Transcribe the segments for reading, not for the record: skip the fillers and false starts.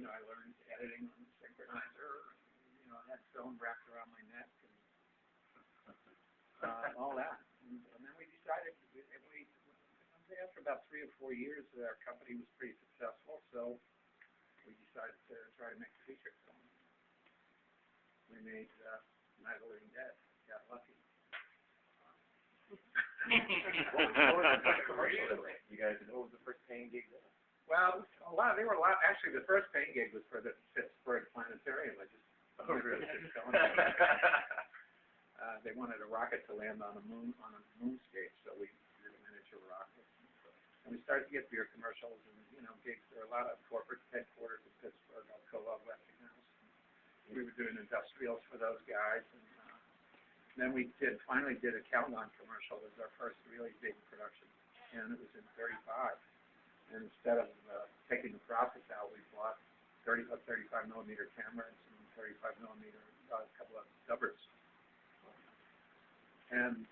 I learned editing on the synchronizer. I had film wrapped around my neck and all that. And then we decided, after about 3 or 4 years, our company was pretty successful, so we decided to try to make a feature film. We made Night of the Living Dead. Got lucky. What was the first commercial? You guys, what was the first paying gig there? Well, actually, the first paying gig was for the Pittsburgh Planetarium. I just really? They wanted a rocket to land on a moonscape, so we did a miniature rocket. And we started to get beer commercials and gigs. There were a lot of corporate headquarters in Pittsburgh, Alcoa, Westinghouse. We were doing industrials for those guys, and then we finally did a Calgon commercial. It was our first really big production, and it was in 35. And instead of taking the process out, we bought a 35 millimeter camera and some 35 millimeter, a couple of dubbers. And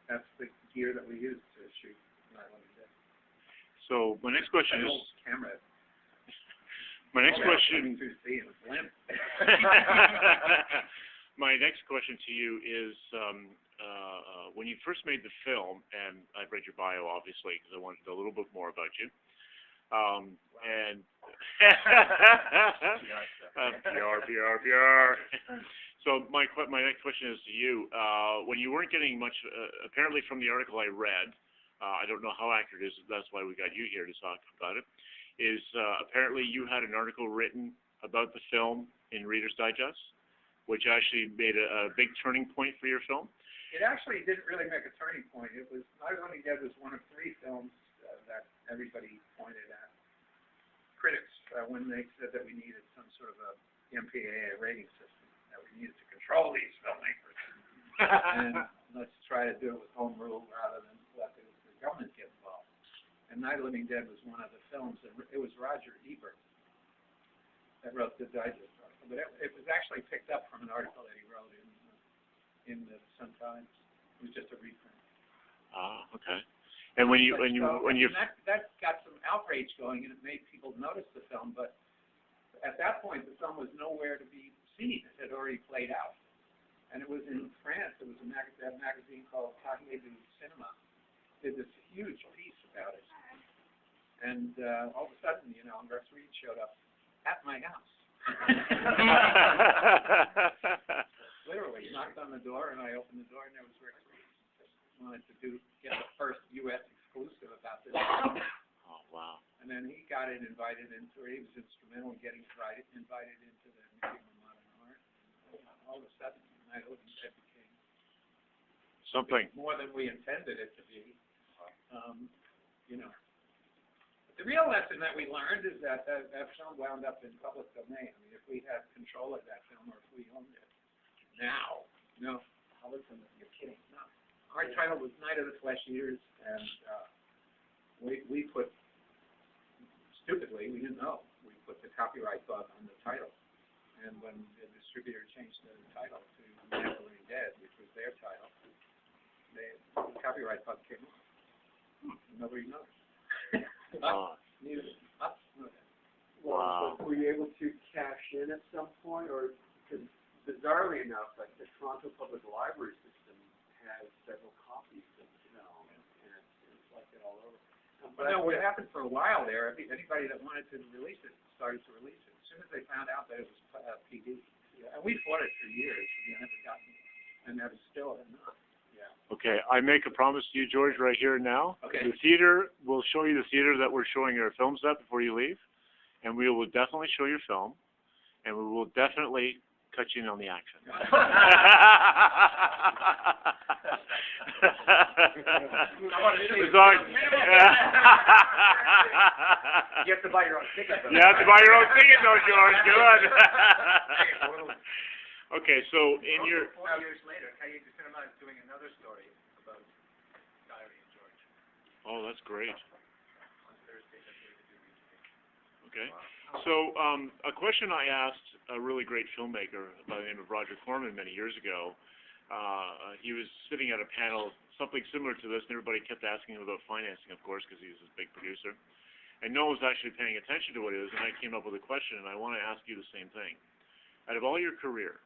that's the gear that we used to shoot Night of the Living Dead. So my next question is. Camera. My next question. My next question to you is, when you first made the film, and I've read your bio obviously because I wanted to know a little bit more about you. And PR. So my next question is to you. When you weren't getting much, apparently from the article I read, I don't know how accurate it is. That's why we got you here to talk about it. Is apparently you had an article written about the film in Reader's Digest, which actually made a big turning point for your film. It actually didn't really make a turning point. It was Night of the Living Dead was one of 3 films that everybody pointed at. Critics, when they said that we needed some sort of a MPAA rating system, that we needed to control these filmmakers, and let's try to do it with home rule rather than let the government get involved. And Night of the Living Dead was one of the films, and it was Roger Ebert that wrote the digest article, but it was actually picked up from an article that he wrote in the Sun-Times. It was just a reprint. Ah, okay. And when you that got some outrage going, and it made people notice the film. But at that point, the film was nowhere to be seen. It had already played out, and it was in France. It was a magazine called Cahiers du Cinema. Did this huge piece about it, and all of a sudden, Russ Reed showed up at my house. Literally, he knocked on the door, and I opened the door, and there was Rick Reed. Just wanted to get the first U.S. exclusive about this. Oh, wow. And then he got it invited into it. He was instrumental in getting invited into the Museum of Modern Art. All of a sudden, Night of the Living Dead became something more than we intended it to be. The real lesson that we learned is that that film wound up in public domain. I mean, if we had control of that film, or if we owned it now, you're kidding. No. Our title was Night of the Flesh Eaters, and we put, stupidly, we didn't know, we put the copyright bug on the title. And when the distributor changed the title to Night of the Living Dead, which was their title, the copyright bug came off. Nobody noticed. Neither us nor them. Wow. Were you able to cash in at some point, or because bizarrely enough, like the Toronto Public Library system has several copies of the film, and it's like that all over. But no, what happened for a while there, anybody that wanted to release it started to release it. As soon as they found out that it was PD. Yeah. And we fought it for years, and we never gotten it, and never still have not. Okay, I make a promise to you, George, right here and now. Okay. The theater, we'll show you the theater that we're showing our films at before you leave, and we will definitely show your film, and we will definitely cut you in on the action. You have to buy your own ticket, though. You have to buy your own ticket, though, George. Good. Okay, so in your... 4 years later, Cahiers du Cinema is doing another story about Diary of George. Oh, that's great. On Thursday, that's what they do. Okay. So a question I asked a really great filmmaker by the name of Roger Corman many years ago. He was sitting at a panel, something similar to this, and everybody kept asking him about financing, of course, because he was a big producer. and no one was actually paying attention to what it is, and I came up with a question, and I want to ask you the same thing. Out of all your career,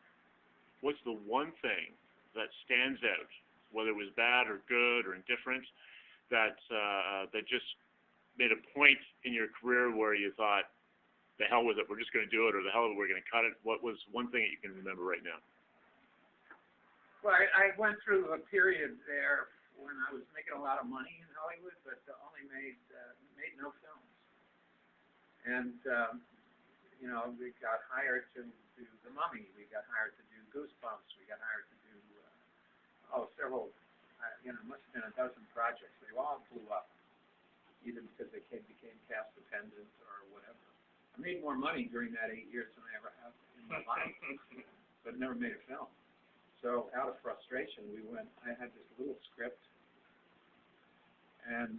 what's the one thing that stands out, whether it was bad or good or indifferent, that just made a point in your career where you thought, the hell with it, we're just going to do it, or the hell with it, we're going to cut it? What was one thing that you can remember right now? Well, I went through a period there when I was making a lot of money in Hollywood, but only made no films. And you know, we got hired to do The Mummy. We got hired to do Goosebumps. We got hired to do several. You know, must have been a dozen projects. They all blew up, either because they became cast dependent or whatever. I made more money during that 8 years than I ever have in my life, but never made a film. So out of frustration, I had this little script, and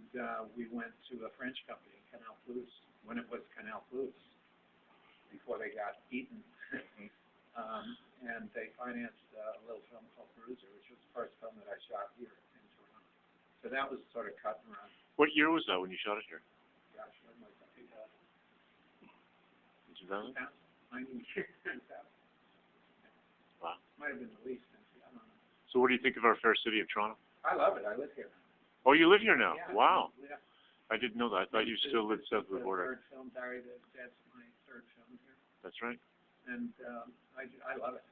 we went to a French company, Canal Plus, when it was Canal Plus, before they got eaten. And they financed a little film called Bruiser, which was the first film that I shot here in Toronto. So that was sort of cut and run. What year was that when you shot it here? Gosh, when was that? 2000? 2000. Wow. Might have been the least. I don't know. So what do you think of our fair city of Toronto? I love it. I live here. Oh, you live here now? Yeah, Wow. Yeah. I didn't know that. I thought you still lived south of the border. Third film, Diary of the Dead's my third film here. That's right. And I love it.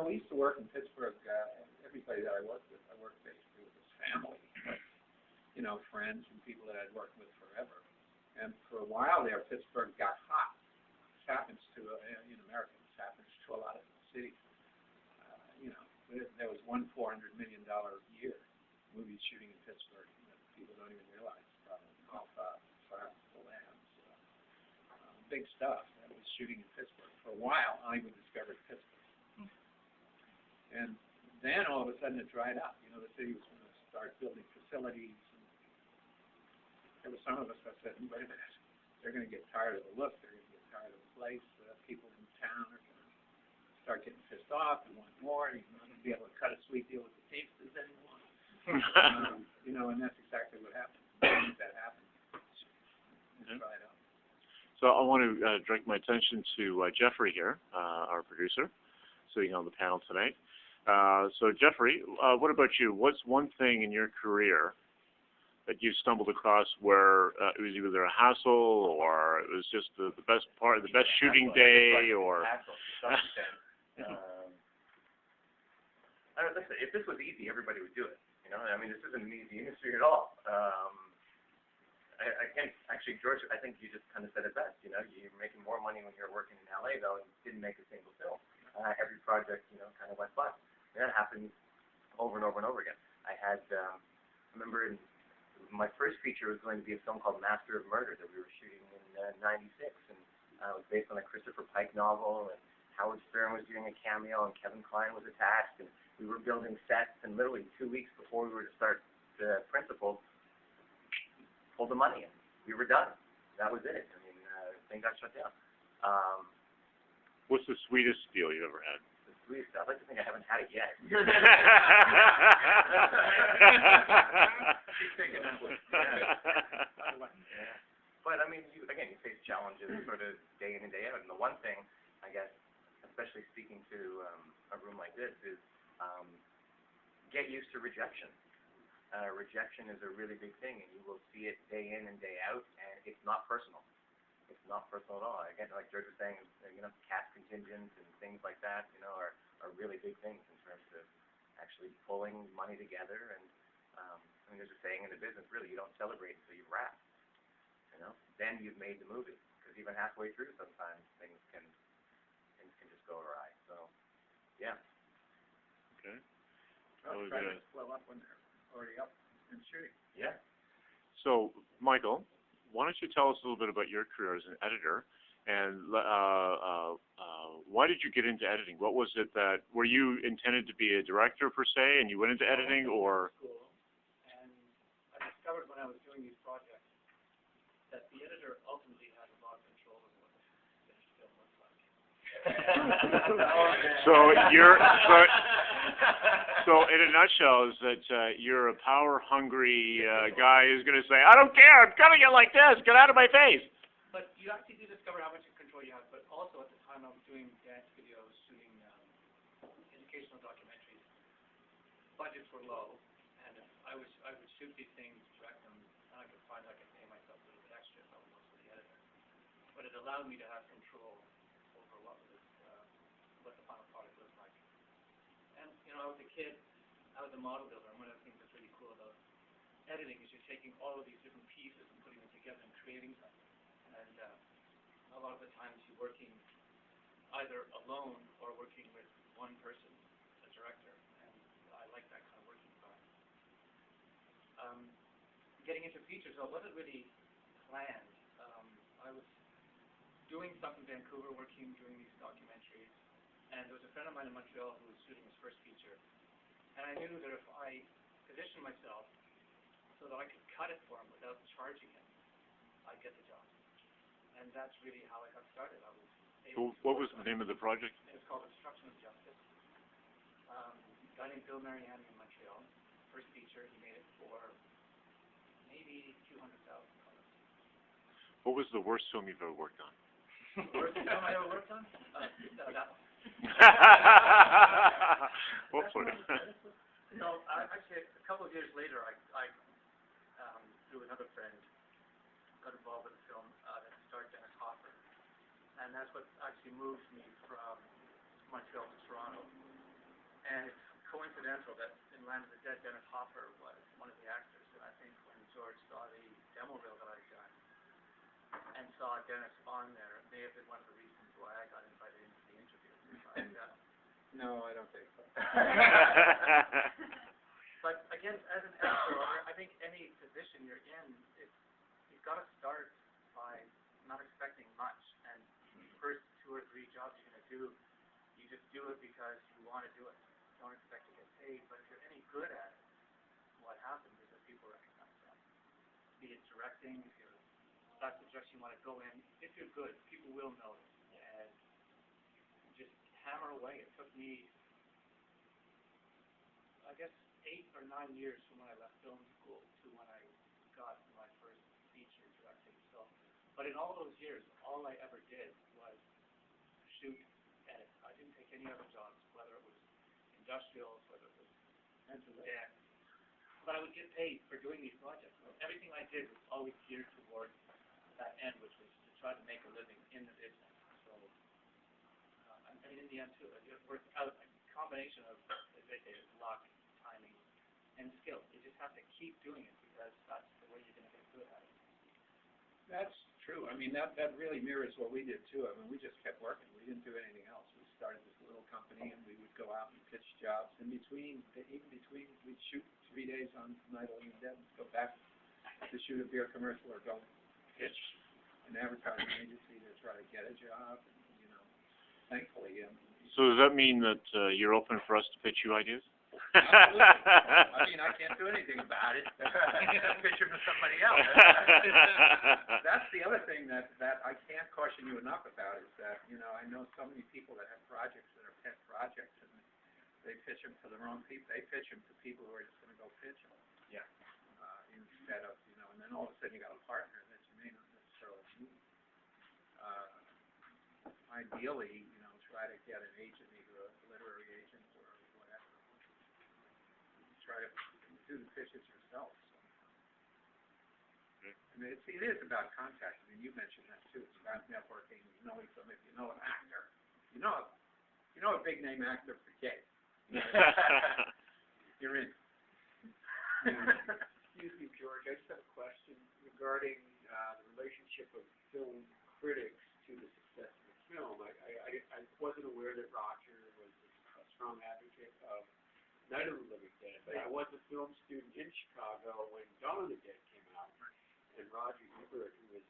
We used to work in Pittsburgh. Everybody that I worked with, I worked basically with his family. You know, friends and people that I'd worked with forever. And for a while there, Pittsburgh got hot. This happens to, in America, this happens to a lot of cities. You know, there was one $400 million a year movie shooting in Pittsburgh that people don't even realize. Off Farmville Lands. Big stuff that was shooting in Pittsburgh. For a while, Hollywood discovered Pittsburgh. And then all of a sudden it dried up. You know, the city was going to start building facilities. There were some of us that said, wait a minute, they're going to get tired of the look, they're going to get tired of the place, people in town are going to start getting pissed off, they want more, you're not going to be able to cut a sweet deal with the Teamsters anymore. You know, and that's exactly what happened. That happened. It dried up. So I want to direct my attention to Jeffrey here, our producer, sitting on the panel tonight. So Jeffrey, what about you? What's one thing in your career that you stumbled across where it was either a hassle or it was just the best part, the best shooting day, or? Listen, if this was easy, everybody would do it. You know, I mean, this isn't an easy industry at all. I can't actually, George. I think you just kind of said it best. You know, you're making more money when you're working in LA though, and didn't make a single film. Every project, you know, kind of went bust. And that happened over and over and over again. I remember my first feature was going to be a film called Master of Murder that we were shooting in '96, and it was based on a Christopher Pike novel, and Howard Stern was doing a cameo, and Kevin Kline was attached, and we were building sets, and literally 2 weeks before we were to start the principal, pulled the money in. We were done. That was it. I mean, the thing got shut down. What's the sweetest deal you've ever had? The sweetest. I'd like to think I haven't had it yet. She's taking that one. Yeah. But I mean, you face challenges sort of day in and day out. And the one thing, I guess, especially speaking to a room like this, is get used to rejection. Rejection is a really big thing, and you will see it day in and day out, and it's not personal. It's not personal at all. Again, like George was saying, you know, cast contingents and things like that, you know, are really big things in terms of actually pulling money together. And I mean, there's a saying in the business, really, you don't celebrate until you've wrapped. You know, then you've made the movie, because even halfway through, sometimes things can just go awry. So, yeah. Okay. Well, try to slow up when they're already up and shooting. Yeah. So, Michael, why don't you tell us a little bit about your career as an editor, and why did you get into editing? What was it that, were you intended to be a director per se, and you went into editing, or? School, and I discovered when I was doing these projects that the editor ultimately has a lot of control over what the finished film looks like. So you're, So, in a nutshell, is that you're a power-hungry guy who's going to say, I don't care, I'm cutting it like this, get out of my face. But you actually do discover how much control you have, but also at the time I was doing dance videos, shooting educational documentaries, budgets were low, and I would shoot these things, direct them, and I could find I could pay myself a little bit extra if I was also the editor. But it allowed me to have control over what the final product looked like. And, I was a kid, I was a model builder, and one of the things that's really cool about editing is you're taking all of these different pieces and putting them together and creating something. And a lot of the times you're working either alone or working with one person, a director, and I like that kind of working environment. Getting into features, I wasn't really planned. I was doing stuff in Vancouver, working, doing these documentaries, and there was a friend of mine in Montreal who was shooting his first feature, and I knew that if I positioned myself so that I could cut it for him without charging him, I'd get the job. And that's really how I got started. I was able to What was the name of the project? It was called Obstruction of Justice. A guy named Bill Mariani in Montreal, first feature, he made it for maybe $200,000. What was the worst film you've ever worked on? Worst film I ever worked on? That one. No, actually, a couple of years later, I through another friend, got involved with a film that starred Dennis Hopper, and that's what actually moved me from Montreal to Toronto. And it's coincidental that in Land of the Dead, Dennis Hopper was one of the actors, and I think when George saw the demo reel that I'd done and saw Dennis on there, it may have been one of the reasons why I got invited into the interview. No, I don't think so. But again, as an actor, I think any position you're in, you've got to start by not expecting much, and the first 2 or 3 jobs you're going to do, you just do it because you want to do it. Don't expect to get paid, but if you're any good at it, what happens is that people recognize that. Be it directing, if that's the direction you want to go in, if you're good, people will notice, and just hammer away. It took me, I guess, 8 or 9 years from when I left film school to when I got my first feature directing. So, but in all those years, all I ever did was shoot, edit. I didn't take any other jobs, whether it was industrials, whether it was dance. But I would get paid for doing these projects. So everything I did was always geared towards that end, which was to try to make a living in the business. So, I mean, in the end, too, it worked out a combination of, as they say, luck, timing, and skill. You just have to keep doing it because that's the way you're going to get good at it. That's true. I mean, that really mirrors what we did too. I mean, we just kept working. We didn't do anything else. We started this little company, and we would go out and pitch jobs. Even between, we'd shoot 3 days on Night of Living Dead, go back to shoot a beer commercial or go pitch an advertising agency to try to get a job. And, thankfully. So does that mean that you're open for us to pitch you ideas? Absolutely. I mean, I can't do anything about it. Picture for somebody else. That's the other thing that I can't caution you enough about is that, I know so many people that have projects that are pet projects, and they pitch them to the wrong people. They pitch them to people who are just going to go pitch them. Yeah. Instead of, and then all of a sudden you got a partner that you may not necessarily need. Ideally, try to get an agent, either a literary agent or whatever. Try to do the pitches yourself. So. I mean, it is about contact. I mean, you mentioned that too. It's about networking, knowing somebody. If you know an actor, you know a big name actor for gay. You're in. Excuse me, George. I just have a question regarding the relationship of film critics to the success of the film. I wasn't aware that Roger was a strong advocate of Night of the Living Dead, but I was a film student in Chicago when Dawn of the Dead came out, and Roger Ebert, who was,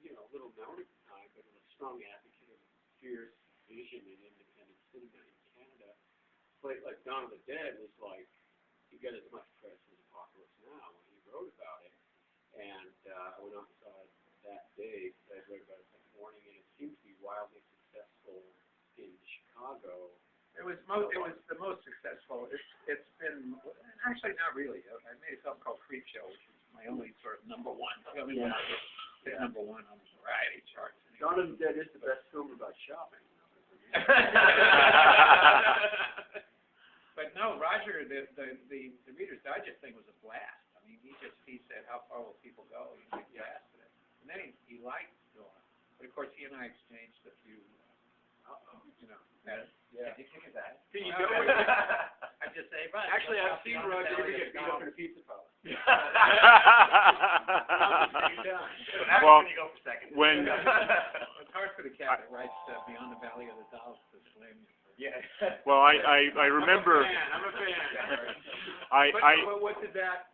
a little known at the time, but was a strong advocate of fierce vision in independent cinema in Canada. But like Dawn of the Dead was like, he got as much press as Apocalypse Now when he wrote about it, and I went out and saw it that day, because I read about it that morning, and it seemed to be wildly successful in Chicago, It was the most successful. It's been, actually not really. I made a film called Creepshow, which is my only sort of number one. The only one that hit number one on the variety charts. Livng Dead is the best film about shopping. But no, Roger, the Reader's Digest thing was a blast. I mean, he said, how far will people go? He asked it. And then he liked Dawn. But of course, he and I exchanged a few, you know. Yeah. Did you think of that? You know, I just say, right. actually, I've seen Roger get beat up in a pizza parlor. Well, When you go for second. when It's hard for the cat that writes Beyond the Valley of the Dolls to blame you. Yeah. well, I remember. I'm a fan. I What did that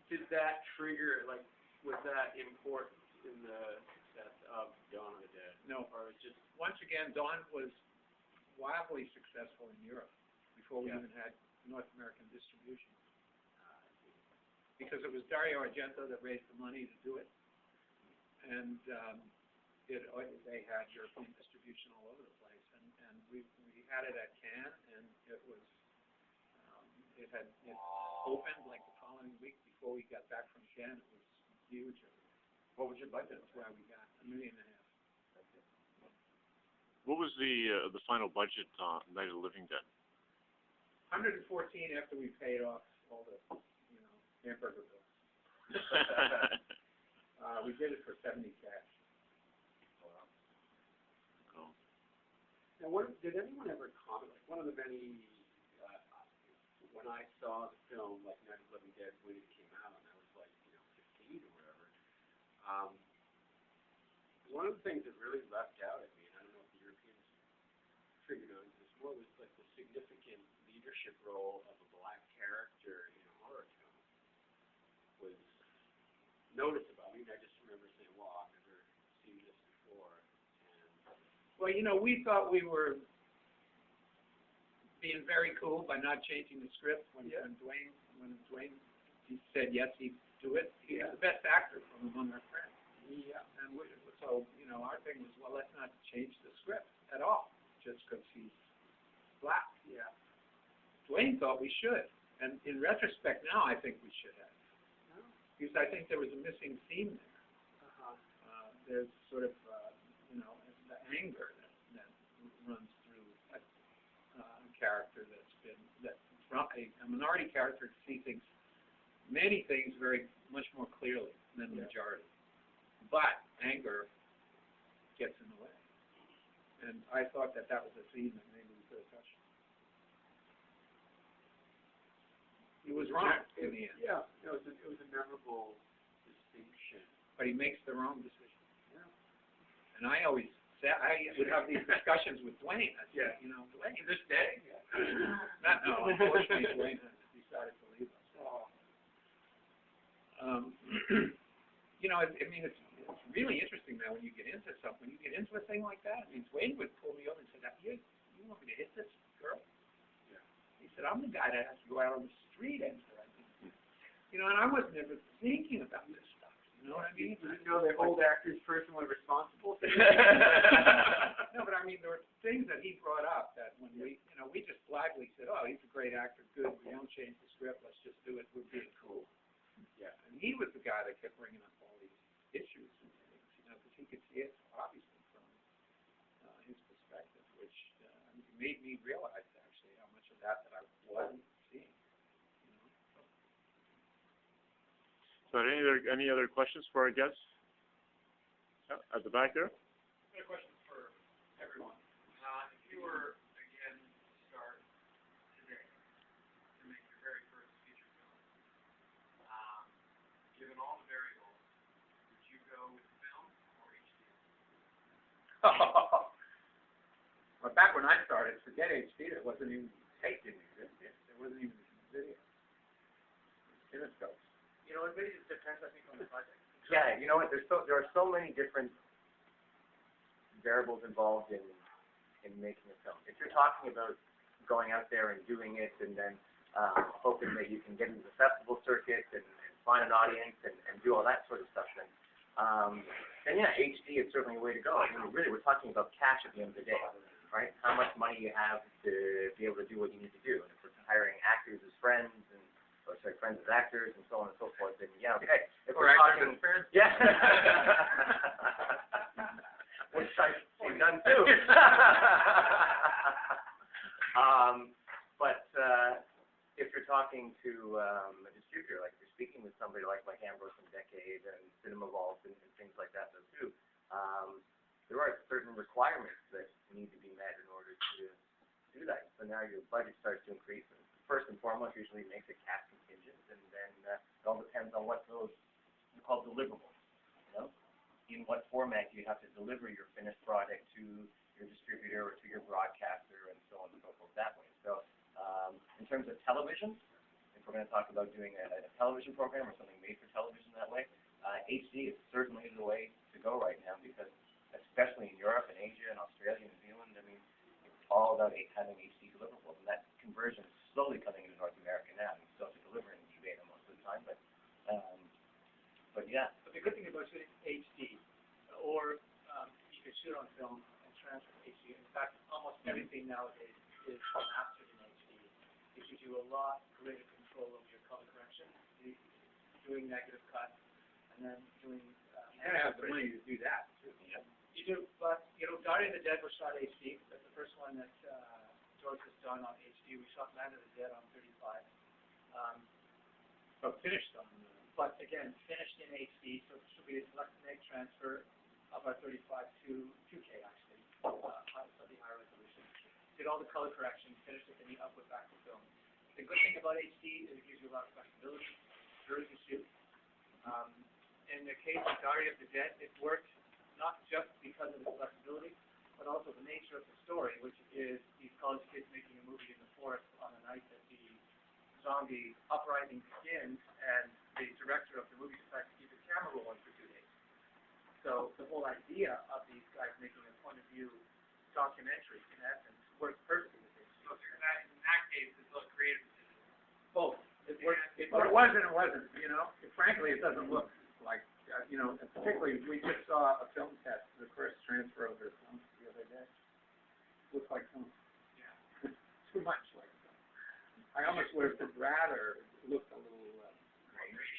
trigger? Like, was that important in the success of Dawn of the Dead? No, Or just once again, Dawn was wildly successful in Europe before we even had North American distribution. Because it was Dario Argento that raised the money to do it, and they had European distribution all over the place, and we had it at Cannes, and it opened like the following week before we got back from Cannes. It was huge. What was your budget? That's why we got $1.5 million. what was the final budget on Night of the Living Dead? 114 after we paid off all the, hamburger bills. We did it for 70 cash. Oh. now, did anyone ever comment? Like one of the many when I saw the film, like Night of the Living Dead, when it came out, and I was like, 15 or whatever. One of the things that really leapt out at me, and I don't know if the Europeans figured out this more, was like the significant leadership role of a black character in a horror film was noticeable. I mean, I just remember saying, "Wow, I've never seen this before." And Well, we thought we were being very cool by not changing the script when Dwayne he said yes, he'd do it. He was the best actor from among our friends. And so, our thing was, well, let's not change the script at all, just because he's black. yeah. Dwayne thought we should, and in retrospect now, I think we should have. Because I think there was a missing theme there. There's sort of, the anger that runs through a character a minority character sees many things very much more clearly than the majority. But anger gets in the way. And I thought that was a theme that maybe we could have touched. He was wrong in the end. Yeah, no, it was a memorable distinction. But he makes the wrong decision. Yeah. And I always said, I would have these discussions with Dwayne. I said, Dwayne, this day? No, unfortunately, Dwayne has decided to leave us. It's really interesting now when you get into something. When you get into a thing like that, Dwayne would pull me over and say, you want me to hit this girl? Yeah. He said, I'm the guy that has to go out on the street after I do. And I wasn't ever thinking about this stuff. You know what I mean? You didn't know they hold actors personally responsible? No, but there were things that he brought up that when we just blithely said, oh, he's a great actor, good, we don't change the script, let's just do it, we're being cool. Yeah, and he was the guy that kept bringing up all these issues and things, because he could see it obviously from his perspective, which made me realize actually how much of that I wasn't seeing. So, any other questions for our guests? At the back there. I have a question for everyone. If you were, again, to start today to make your very first feature film, given all the variables, would you go with film or HD? Well, back when I started, forget HD, there wasn't even tape didn't exist yet. There wasn't even video. Cinescopes. It really just depends, I think, on the project. Yeah, you know what? There are so many different variables involved in making a film. If you're talking about going out there and doing it, and then hoping that you can get into the festival circuit and find an audience and do all that sort of stuff, then yeah, HD is certainly a way to go. Really, we're talking about cash at the end of the day, right? How much money you have to be able to do what you need to do. And if we're hiring actors as friends friends as actors and so on and so forth, then yeah, okay. If we're talking, yeah. Which I've done too. But if you're talking to a distributor, like if you're speaking with somebody like Ambrose and Decade and Cinema Vault and things like that though too, there are certain requirements that need to be met in order to do that. So now your budget starts to increase. And first and foremost, usually makes it cast contingent, and then it all depends on what those are called deliverables. You know, in what format you have to deliver your finished product to your distributor or to your broadcaster, and so on and so forth that way. So, in terms of television, if we're going to talk about doing a television program or something made for television that way, HD is certainly the way to go right now, because especially in Europe and Asia and Australia and New Zealand, I mean, it's all about having HD deliverables, and that conversion is slowly coming into North America now. We still have to deliver in beta most of the time, but yeah. But the good thing about shooting HD, or you can shoot on film and transfer to HD. In fact, almost everything nowadays is mastered in HD. It gives you a lot greater control over your color correction, doing negative cuts, and then doing. You gotta have the money to do that too. Yeah. You do, but Guardian of the Dead was shot HD. That's the first one that George has done on HD. We shot Land of the Dead on 35. But finished on. But again, finished in HD, so it should be a select make transfer of our 35 to 2K actually, slightly higher resolution. Did all the color correction, finished it, then you upload back to film. The good thing about HD is it gives you a lot of flexibility, very to shoot. In the case of Guardian of the Dead, it worked not just because of the flexibility, but also the nature of the story, which is these college kids making a movie in the forest on the night that the zombie uprising begins, and the director of the movie decides to keep the camera rolling for 2 days. So the whole idea of these guys making a point of view documentary, in essence, works perfectly with it. So in that case, it's a creative decision. Both. It works. But it wasn't, frankly, it doesn't look like, and particularly, we just saw a film test, the first transfer of their film the other day. Looks like film. Yeah. Too much like film. I almost would have rather looked a little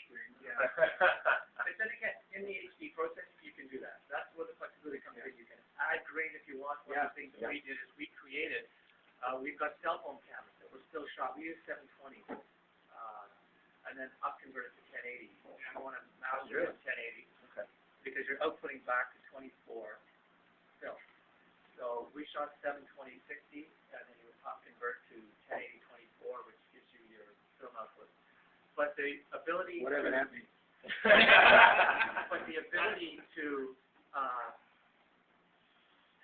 green. Yeah. But then again, in the HD process, you can do that. That's where the flexibility comes in. You can add grain if you want. One of the things that we did is we created, we've got cell phone cameras that were still shot. We used 720, and then upconverted to 1080. I want to master it at 1080 because you're outputting back to 24 film. So we shot 720 60, and then you would upconvert to 1080 24, which gives you your film output. But the ability, Whatever that means. but the ability to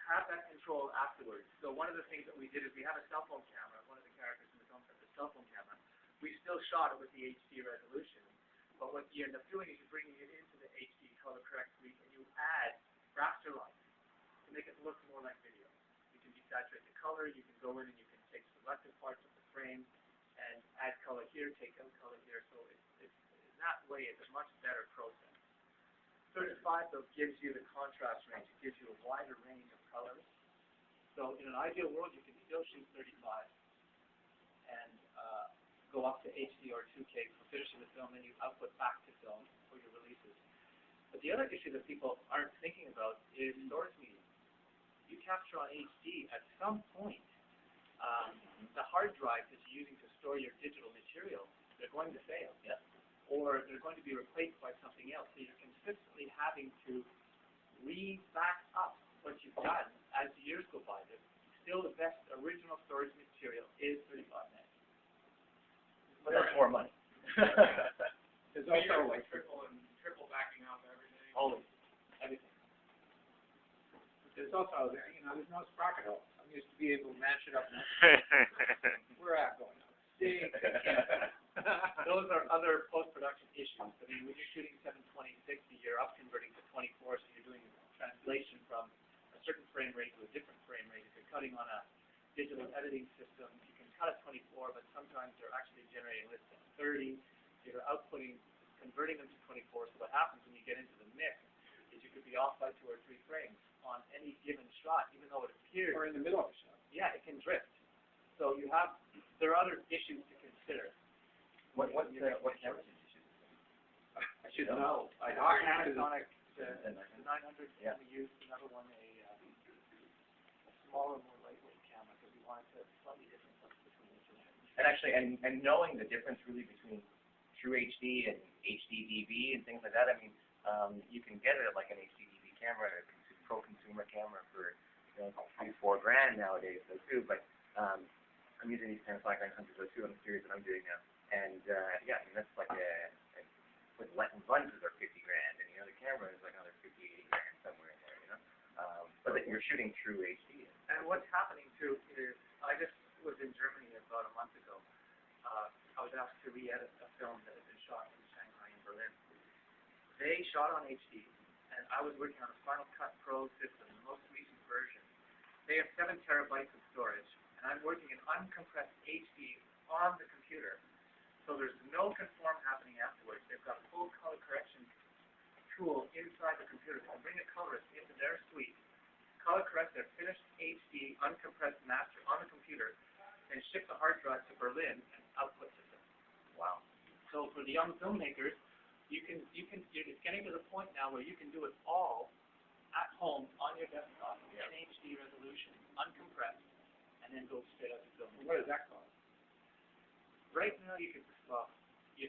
have that control afterwards. So one of the things that we did is we have a cell phone camera. One of the characters in the film has a cell phone camera. We still shot it with the HD resolution, but what you end up doing is you're bringing it into the HD color correct suite, and you add raster lights to make it look more like video. You can desaturate the color. You can go in and you can take selected parts of the frame and add color here, take out color here. So it's in that way, it's a much better process. 35 though gives you the contrast range. It gives you a wider range of colors. So in an ideal world, you can still shoot 35 and go up to HD or 2K for finishing the film, and you output back to film for your releases. But the other issue that people aren't thinking about is storage medium. You capture on HD at some point. The hard drive that you're using to store your digital material, they're going to fail. Yeah. Or they're going to be replaced by something else. So you're consistently having to re-back up what you've done as the years go by. Still the best original storage material is 35 meg. But that's more money. There's also like triple backing up everything. Always. Everything. there's also there's no sprocket holes. I'm used to be able to match it up. We're at going on. Those are other post-production issues. I mean, when you're shooting 720, 60, you're up converting to 24, so you're doing translation from a certain frame rate to a different frame rate. If you're cutting on a digital editing system, you can cut at 24, but sometimes they're actually generating lists at 30. You're outputting, converting them to 24. So what happens when you get into the mix is you could be off by 2 or 3 frames on any given shot, even though it appears. Or in the middle of a shot. Yeah, it can drift. So there are other issues to consider. What cameras did you shoot? I should know. I Panasonic, the The 900, Yeah. and we used another one, a smaller, more lightweight camera, because we wanted to slightly different between the two. And actually, and knowing the difference really between True HD and HD DV and things like that, I mean, you can get it at like an HD DV camera, a pro consumer camera for, you know, $3-4 grand nowadays, though too. But I'm using these Panasonic 900s though too on the series that I'm doing now, and yeah, I mean that's like with lenses are $50 grand, and you know the camera is like another $50-80 grand somewhere in there, you know. But that you're shooting True HD. And what's happening too is, I just was in Germany about a month ago. I was asked to re-edit a film that had been shot in Shanghai and Berlin. They shot on HD, and I was working on a Final Cut Pro system, the most recent version. They have 7 terabytes of storage, and I'm working in uncompressed HD on the computer. So there's no conform happening afterwards. They've got a full color correction tool inside the computer. They can bring a colorist into their suite, color correct their finished HD uncompressed master on the computer, and ship the hard drive to Berlin and output to them. Wow. So for the young filmmakers, you're getting to the point now where you can do it all at home on your desktop in HD resolution, uncompressed, and then go straight out to film. What does that cost? Right now, you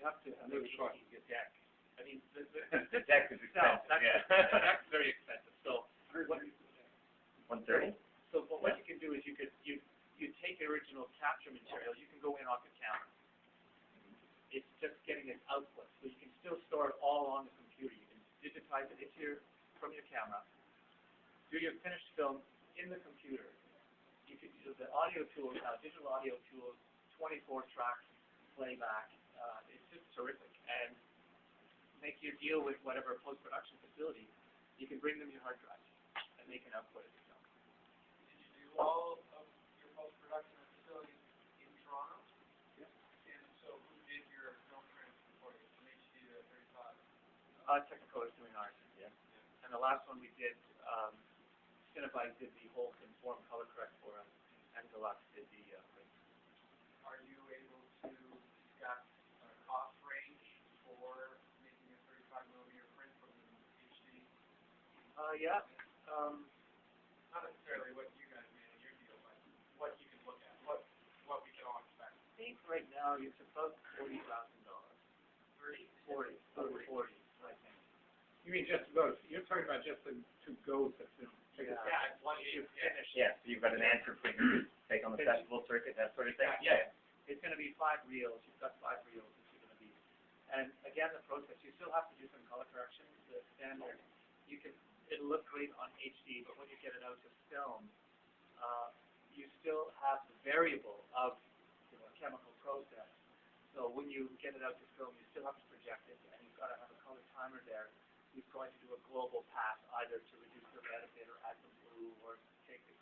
have to have Really cost. your deck. I mean, the Deck is itself, expensive, that's very expensive. So what 130. So what you can do is you take your original capture material, you can go in off the camera. It's just getting an output, so you can still store it all on the computer. You can digitize it from your camera, do your finished film in the computer. You can use the audio tools now, digital audio tools, 24 tracks, playback. It's just terrific. And make your deal with whatever post-production facility, you can bring them your hard drives, and they can output it. Did you do all of your post-production facilities in Toronto? Yeah. And so who did your film transfer for you, from HD to 35? Technicolor is doing ours. Yeah. And the last one we did, Cineplex did the whole conform color correct for us, and Deluxe did the print. Are you able to discuss a cost range for making a 35mm print from HD? Yeah. Not necessarily what you guys made in your deal, but what you can look at, what we can all expect. I think right now it's about $40,000. 40, I think. You mean just to go, you're talking about just to go to film? Yeah. Yeah, it's one You issue. finish. Yeah, so you've got an answer for you take on the festival circuit, that sort of thing. Yeah. It's going to be 5 reels. You've got 5 reels that you're going to be. And again, the process, you still have to do some color correction. The standard, it'll look great on HD, but when you get it out to film, you still have the variable of a chemical process. So when you get it out to film, you still have to project it, and you've got to have a color timer there who's going to do a global pass, either to reduce the red a bit or add some blue or take the